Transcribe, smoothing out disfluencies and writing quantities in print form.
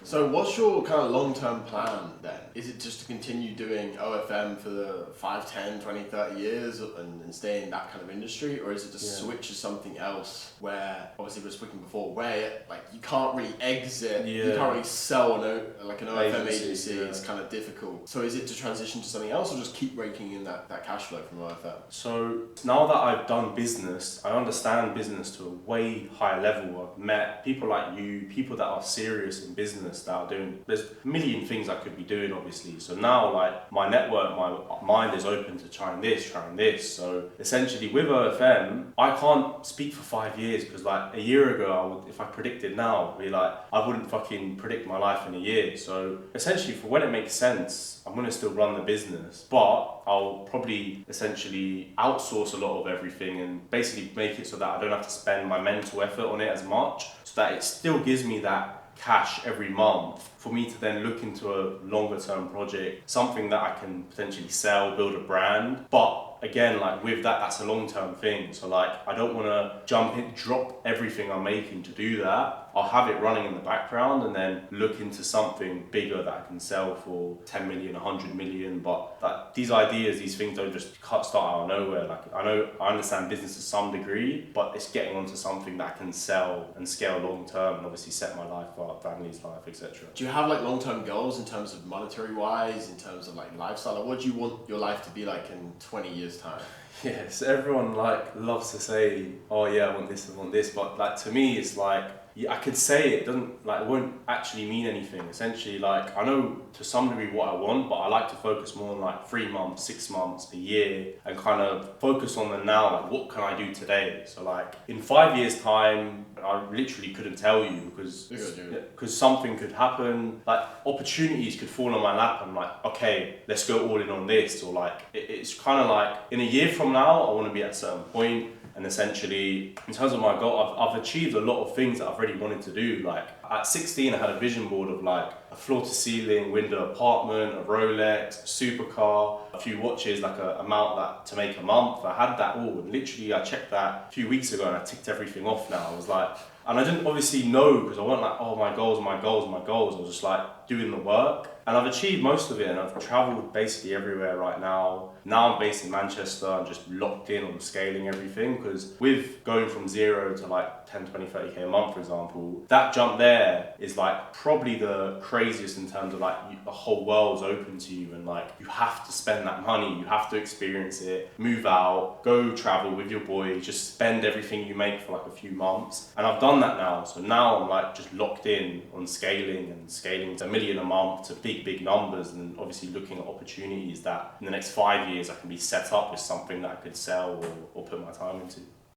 So what's your kind of long-term plan then? Is it just to continue doing OFM for the 5, 10, 20, 30 years and stay in that kind of industry? Or is it to switch to something else where, obviously we were speaking before, where like you can't really exit, you can't really sell an OFM agency, it's kind of difficult. So is it to transition to something else or just keep raking in that cash flow from OFM? So now that I've done business, I understand business to a way higher level. I've met people like you, people that are serious in business that are doing, there's a million things I could be doing obviously. So now like my network, my mind is open to trying this. So essentially with OFM, I can't speak for 5 years because like a year ago, if I predicted now, I'd be like, I wouldn't fucking predict my life in a year. So essentially for when it makes sense, I'm going to still run the business, but I'll probably essentially outsource a lot of everything and basically make it so that I don't have to spend my mental effort on it as much, so that it still gives me that cash every month for me to then look into a longer term project, something that I can potentially sell, build a brand. But again, like with that, that's a long term thing. So like, I don't want to drop everything I'm making to do that. I'll have it running in the background and then look into something bigger that I can sell for 10 million, 100 million. But like, these ideas, these things don't just start out of nowhere. Like I understand business to some degree, but it's getting onto something that I can sell and scale long term and obviously set my life up, family's life, etc. Do you have like long-term goals in terms of monetary wise, in terms of like lifestyle? Like, what do you want your life to be like in 20 years time? Yes, everyone like loves to say, oh yeah, I want this, but like to me it's like, yeah, I could say it doesn't like, it won't actually mean anything. Essentially, like I know to some degree what I want, but I like to focus more on like 3 months, 6 months, a year, and kind of focus on the now. Like, what can I do today? So like in 5 years' time, I literally couldn't tell you because something could happen. Like opportunities could fall on my lap. And like, okay, let's go all in on this. Or like it's kind of like in a year from now, I want to be at a certain point. And essentially, in terms of my goal, I've achieved a lot of things that I've really wanted to do. Like at 16, I had a vision board of like a floor-to-ceiling window apartment, a Rolex, a supercar, a few watches, like a amount that to make a month. I had that all, and literally I checked that a few weeks ago, and I ticked everything off. Now I was like, and I didn't obviously know because I wasn't like, oh my goals. I was just like doing the work. And I've achieved most of it, and I've travelled basically everywhere right now. Now I'm based in Manchester. I'm just locked in on scaling everything, because with going from 0 to like 10, 20, 30k a month, for example, that jump there is like probably the craziest in terms of like the whole world's open to you, and like you have to spend that money, you have to experience it, move out, go travel with your boy, just spend everything you make for like a few months. And I've done that now. So now I'm like just locked in on scaling to $1 million a month, to big numbers, and obviously looking at opportunities that in the next 5 years I can be set up with something that I could sell or put my time into.